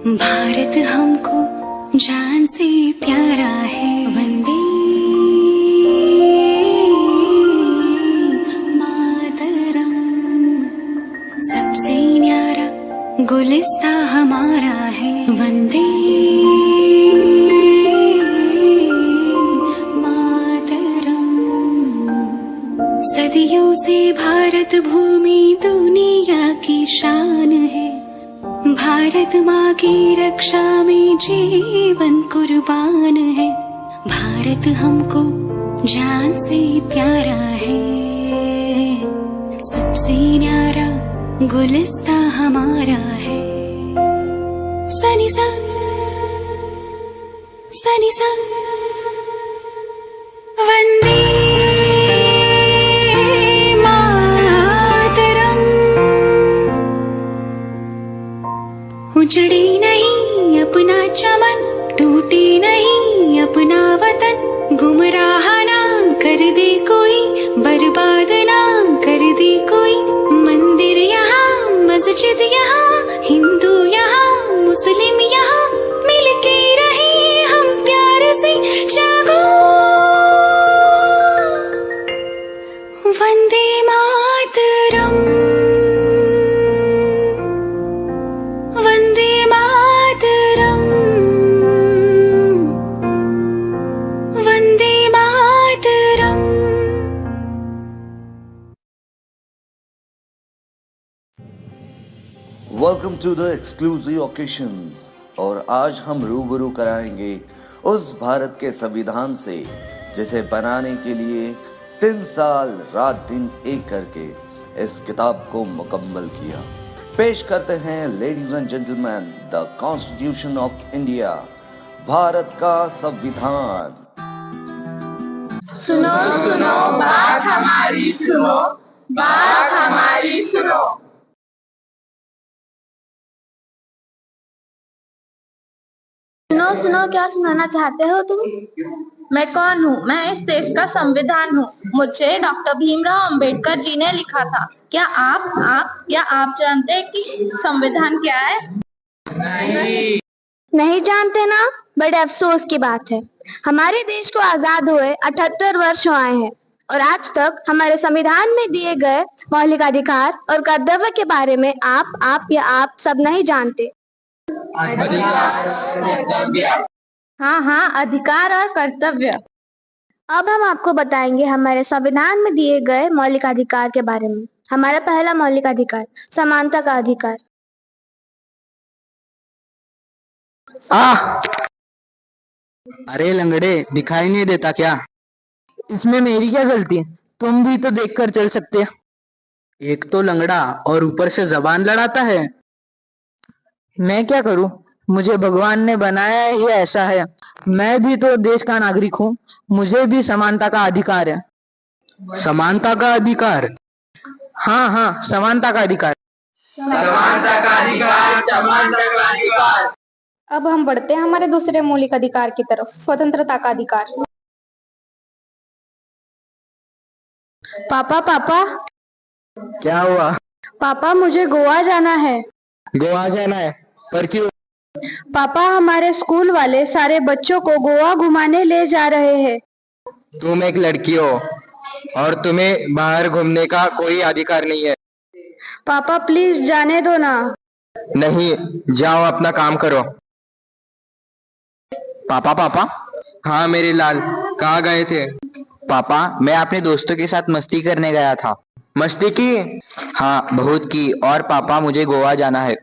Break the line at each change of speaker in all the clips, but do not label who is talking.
भारत हमको जान से प्यारा है। वंदे मातरम, सबसे न्यारा गुलिस्ता हमारा है। वंदे मातरम, सदियों से भारत भूमि दुनिया की शान है। भारत माँ की रक्षा में जीवन कुर्बान है। भारत हमको जान से प्यारा है। सबसे न्यारा गुलिस्ता हमारा है। सनी सा सनी सा वंदे उजड़े नहीं अपना चमन, टूटे नहीं अपना वतन। गुमराह ना कर दे कोई, बर्बाद ना कर दे कोई। मंदिर यहाँ, मस्जिद यहाँ, हिंदू यहाँ, मुस्लिम यहाँ, मिलके रहे हम प्यार से। जागो Vande Mataram,
welcome to the exclusive occasion. और आज हम रूबरू कराएंगे उस भारत के संविधान से जिसे बनाने के लिए 3 साल रात दिन एक करके इस किताब को मुकम्मल किया। पेश करते हैं ladies and gentleman, the constitution of India, Bharat का संविधान।
सुनो सुनो बात हमारी सुनो, बात हमारी सुनो। सुनो सुनो, क्या सुनाना चाहते हो तुम? मैं कौन हूँ? मैं इस देश का संविधान हूँ। मुझे डॉक्टर भीमराव अंबेडकर जी ने लिखा था। क्या आप जानते हैं कि संविधान क्या है? नहीं जानते ना? बड़े अफसोस की बात है। हमारे देश को आजाद हुए 78 वर्ष आए हैं और आज तक हमारे संविधान में दिए गए मौलिक अधिकार और कर्तव्य के बारे में आप सब नहीं जानते। हाँ, अधिकार और कर्तव्य। अब हम आपको बताएंगे हमारे संविधान में दिए गए मौलिक अधिकार के बारे में। हमारा पहला मौलिक अधिकार, समानता का अधिकार।
अरे लंगड़े, दिखाई नहीं देता क्या? इसमें मेरी क्या गलती? तुम भी तो देखकर चल सकते। एक तो लंगड़ा और ऊपर से जबान लड़ाता है। मैं क्या करूं? मुझे भगवान ने बनाया है, ये ऐसा है। मैं भी तो देश का नागरिक हूँ, मुझे भी समानता का अधिकार है। समानता का अधिकार? हाँ, समानता का अधिकार।
समानता का अधिकार, समानता का अधिकार।
अब हम बढ़ते हैं हमारे दूसरे मौलिक अधिकार की तरफ, स्वतंत्रता का अधिकार। पापा
क्या हुआ?
पापा, मुझे गोवा जाना है।
गोवा जाना है? पर क्यों?
पापा, हमारे स्कूल वाले सारे बच्चों को गोवा घुमाने ले जा रहे हैं।
तुम एक लड़की हो और तुम्हें बाहर घूमने का कोई अधिकार नहीं है।
पापा प्लीज जाने दो ना।
नहीं, जाओ अपना काम करो। पापा। हाँ मेरे लाल, कहाँ गए थे? पापा, मैं अपने दोस्तों के साथ मस्ती करने गया था। मस्ती की? हाँ, बहुत की। और पापा, मुझे गोवा जाना है।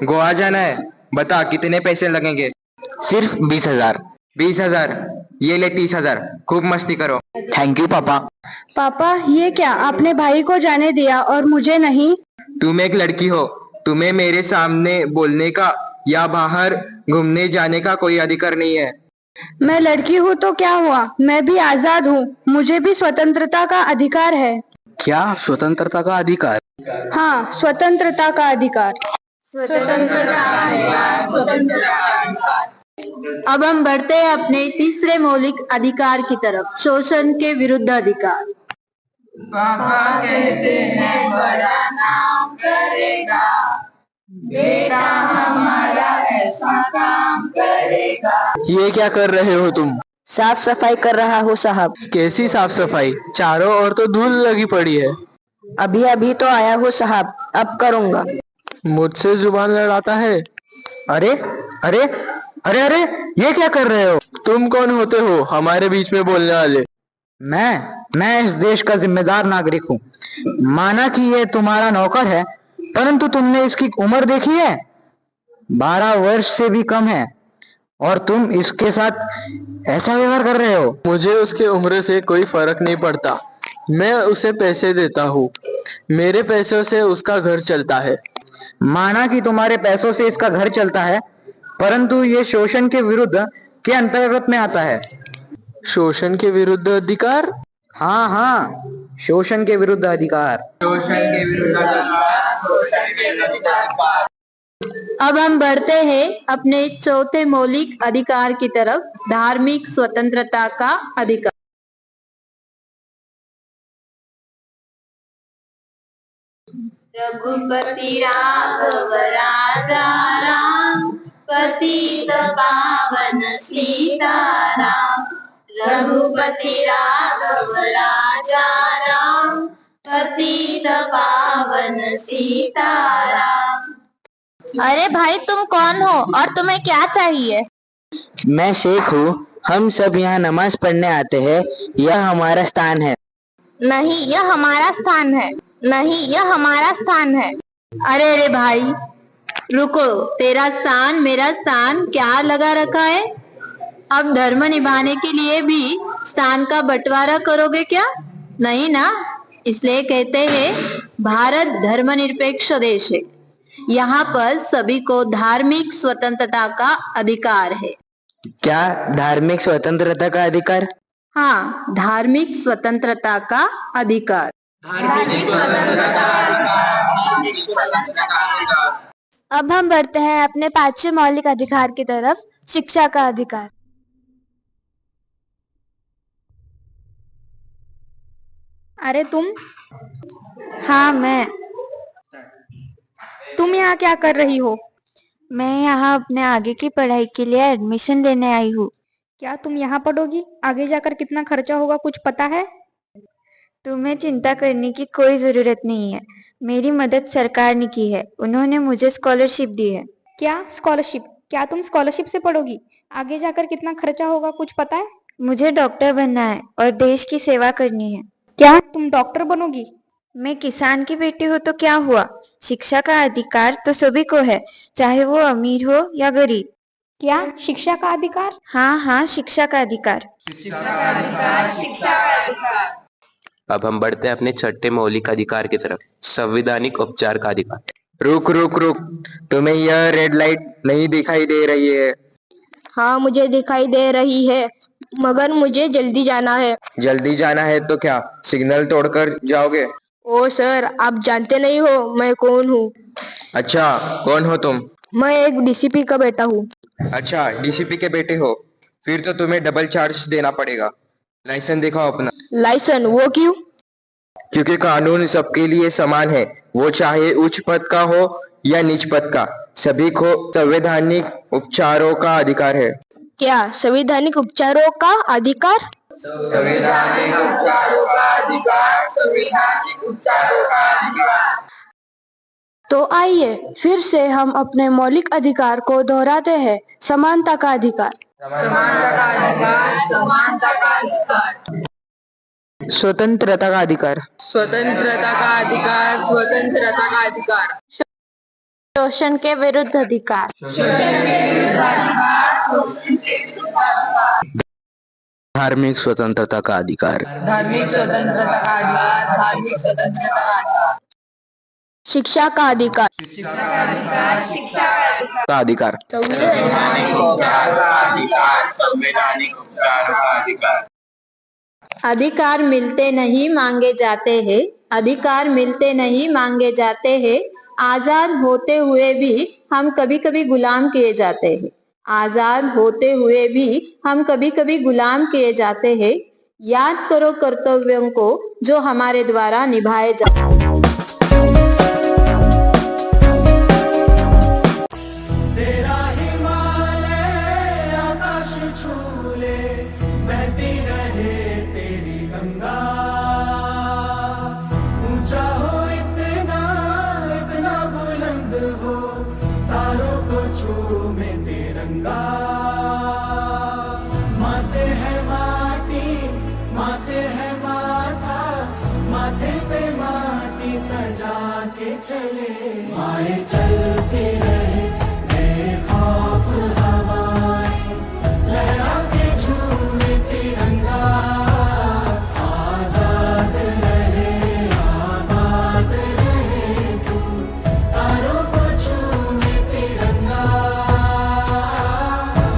गोवा जाना है? बता कितने पैसे लगेंगे? सिर्फ 20,000। 20,000? ये ले 30,000। खूब मस्ती करो। थैंक यू पापा।
पापा, ये क्या, आपने भाई को जाने दिया और मुझे नहीं?
तुम एक लड़की हो, तुम्हें मेरे सामने बोलने का या बाहर घूमने जाने का कोई अधिकार नहीं है।
मैं लड़की हूँ तो क्या हुआ, मैं भी आजाद हूँ, मुझे भी स्वतंत्रता का अधिकार है।
क्या स्वतंत्रता का अधिकार?
हाँ, स्वतंत्रता का अधिकार।
अब हम बढ़ते हैं अपने तीसरे मौलिक अधिकार की तरफ, शोषण के विरुद्ध अधिकार। पापा कहते हैं बड़ा नाम करेगा, बेटा हमारा ऐसा काम करेगा।
ये क्या कर रहे हो तुम?
साफ सफाई कर रहा हूँ साहब।
कैसी साफ सफाई? चारों ओर तो धूल लगी पड़ी है।
अभी अभी तो आया हूँ साहब, अब करूँगा।
मुझसे जुबान लड़ाता है। अरे अरे अरे अरे, ये क्या कर रहे हो? तुम कौन होते हो हमारे बीच में बोलने वाले? मैं इस देश का जिम्मेदार नागरिक हूँ। माना कि ये तुम्हारा नौकर है, परंतु तुमने इसकी उम्र देखी है? 12 वर्ष से भी कम है और तुम इसके साथ ऐसा व्यवहार कर रहे हो। मुझे उसके उम्र से कोई फर्क नहीं पड़ता। मैं उसे पैसे देता हूँ। मेरे पैसों से उसका घर चलता है। माना कि तुम्हारे पैसों से इसका घर चलता है, परंतु ये शोषण के विरुद्ध के अंतर्गत में आता है। शोषण के विरुद्ध अधिकार? हाँ, शोषण के विरुद्ध अधिकार।
अब हम बढ़ते हैं अपने चौथे मौलिक अधिकार की तरफ, धार्मिक स्वतंत्रता का अधिकार। रघुपति राघव राजा राम, पतित पावन सीताराम। रघुपति राघव राजा राम, पतित पावन सीताराम। अरे भाई, तुम कौन हो और तुम्हें क्या चाहिए?
मैं शेख हूँ। हम सब यहाँ नमाज पढ़ने आते हैं। यह हमारा स्थान है।
नहीं, यह हमारा स्थान है। नहीं, यह हमारा स्थान है। अरे भाई, रुको, तेरा स्थान मेरा स्थान क्या लगा रखा है? अब धर्म निभाने के लिए भी स्थान का बंटवारा करोगे क्या? नहीं ना। इसलिए कहते हैं भारत धर्मनिरपेक्ष देश है। यहाँ पर सभी को धार्मिक स्वतंत्रता का अधिकार है।
क्या धार्मिक स्वतंत्रता का अधिकार?
हाँ, धार्मिक स्वतंत्रता का अधिकार।
अब हम बढ़ते हैं अपने 5वें मौलिक अधिकार की तरफ, शिक्षा का अधिकार।
अरे तुम?
हाँ, मैं।
तुम यहाँ क्या कर रही हो?
मैं यहाँ अपने आगे की पढ़ाई के लिए एडमिशन लेने आई हूँ।
क्या तुम यहाँ पढ़ोगी? आगे जाकर कितना खर्चा होगा, कुछ पता है?
तुम्हें चिंता करने की कोई जरूरत नहीं है। मेरी मदद सरकार ने की है। उन्होंने मुझे स्कॉलरशिप दी है।
क्या स्कॉलरशिप? क्या तुम स्कॉलरशिप से पढ़ोगी? आगे जाकर कितना खर्चा होगा, कुछ पता है?
मुझे डॉक्टर बनना है और देश की सेवा करनी है।
क्या तुम डॉक्टर बनोगी?
मैं किसान की बेटी हूँ तो क्या हुआ? शिक्षा का अधिकार तो सभी को है, चाहे वो अमीर हो या गरीब।
क्या शिक्षा का अधिकार?
हाँ, शिक्षा का अधिकार।
अब हम बढ़ते हैं अपने छठे मौलिक अधिकार की तरफ, संवैधानिक उपचार का अधिकार।
रुक, तुम्हें यह रेड लाइट नहीं दिखाई दे रही है?
हाँ, मुझे दिखाई दे रही है, मगर मुझे जल्दी जाना है।
जल्दी जाना है तो क्या सिग्नल तोड़कर जाओगे?
ओ सर, आप जानते नहीं हो मैं कौन हूँ।
अच्छा, कौन हो तुम?
मैं एक डीसीपी का बेटा हूँ।
अच्छा, डीसीपी के बेटे हो? फिर तो तुम्हें डबल चार्ज देना पड़ेगा। लाइसेंस दिखाओ अपना।
लाइसेंस? वो क्यों?
क्योंकि कानून सबके लिए समान है, वो चाहे उच्च पद का हो या नीच पद का, सभी को संवैधानिक उपचारों का अधिकार है।
क्या संवैधानिक उपचारों का अधिकार?
संवैधानिक उपचारों का अधिकार, संवैधानिक उपचारों का अधिकार।
तो आइए फिर से हम अपने मौलिक अधिकार को दोहराते हैं। समानता का अधिकार।
स्वतंत्रता का अधिकार।
शोषण के विरुद्ध अधिकार।
धार्मिक स्वतंत्रता का अधिकार।
शिक्षा का अधिकार।
का अधिकार।
अधिकार मिलते नहीं मांगे जाते हैं। अधिकार मिलते नहीं मांगे जाते हैं। आजाद होते हुए भी हम कभी कभी गुलाम किए जाते हैं। आजाद होते हुए भी हम कभी कभी गुलाम किए जाते हैं। याद करो कर्तव्यों को जो हमारे द्वारा निभाए
तेरा ही सजा के चले, माए चलती रहे बेखौफ हवाएं, लहरा के झूमे तिरंगा, आजाद रहे आबाद रहे तू, तारों को झूमे तिरंगा।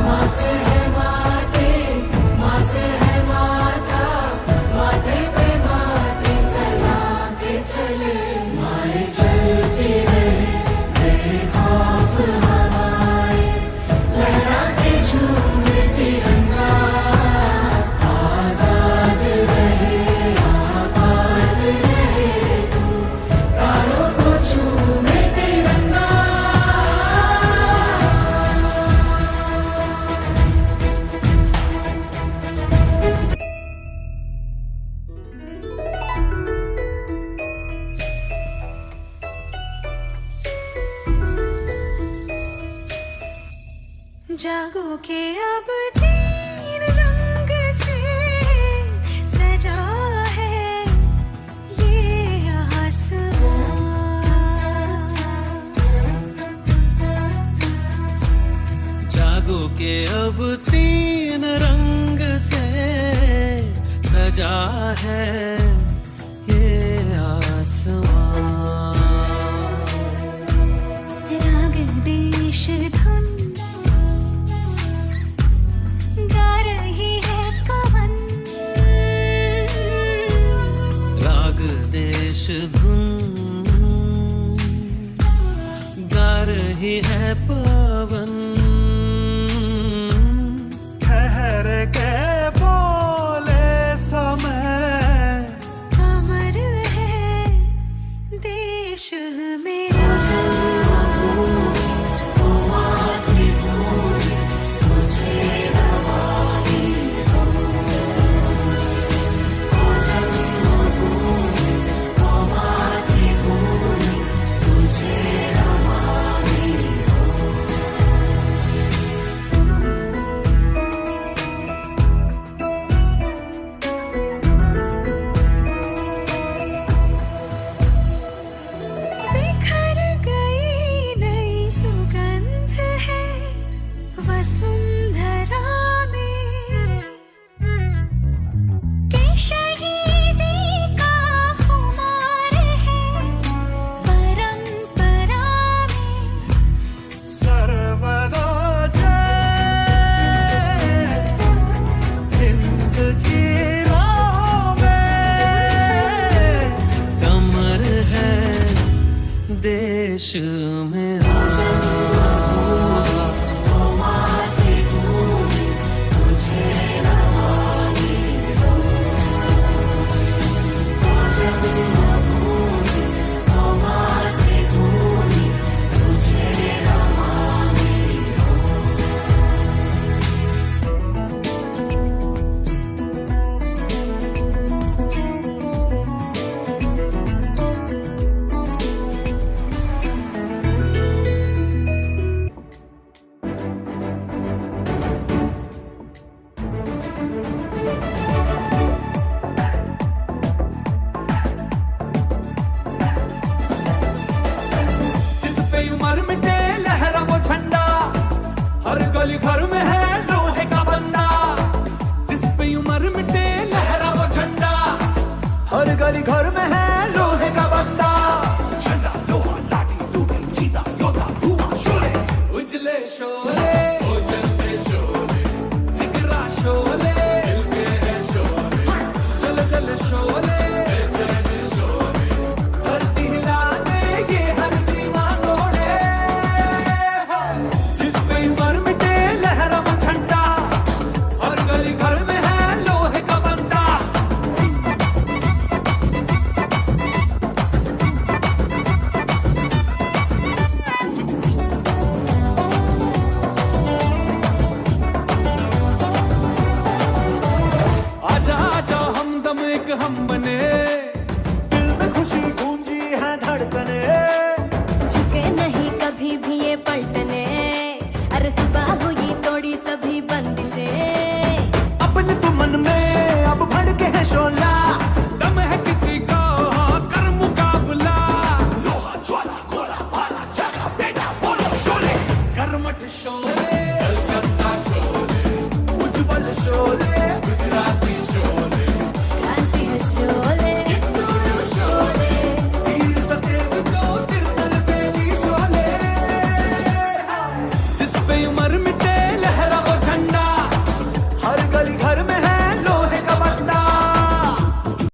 माँ से है माटी, माँ से है माथा, माथे पे माटी सजा के चले, माए चलती रहे बेखौफ हवाएं, लहरा के झूमे तिरंगा, आजाद रहे आबाद रहे तू, तारों को झूमे तिरंगा।
जागो के अब तीन रंग से सजा है ये आसमां।
जागो के अब तीन रंग से सजा है ये आसमां।
राग देश धुन गा रही है पवन,
राग देश धुन गा रही है पवन, ठहर के बोले समय,
अमर है देश मेरा। बिखर गई नई सुगंध है वसुंधरा में, के शहीदी का खुमार है परंपरा में।
सर्वदा जय हिंद की राह में, कमर है देश में।
गली घर में है लोहे का बंदा, जिस पे उम्र मिटे लहरा वो झंडा। हर गली घर में है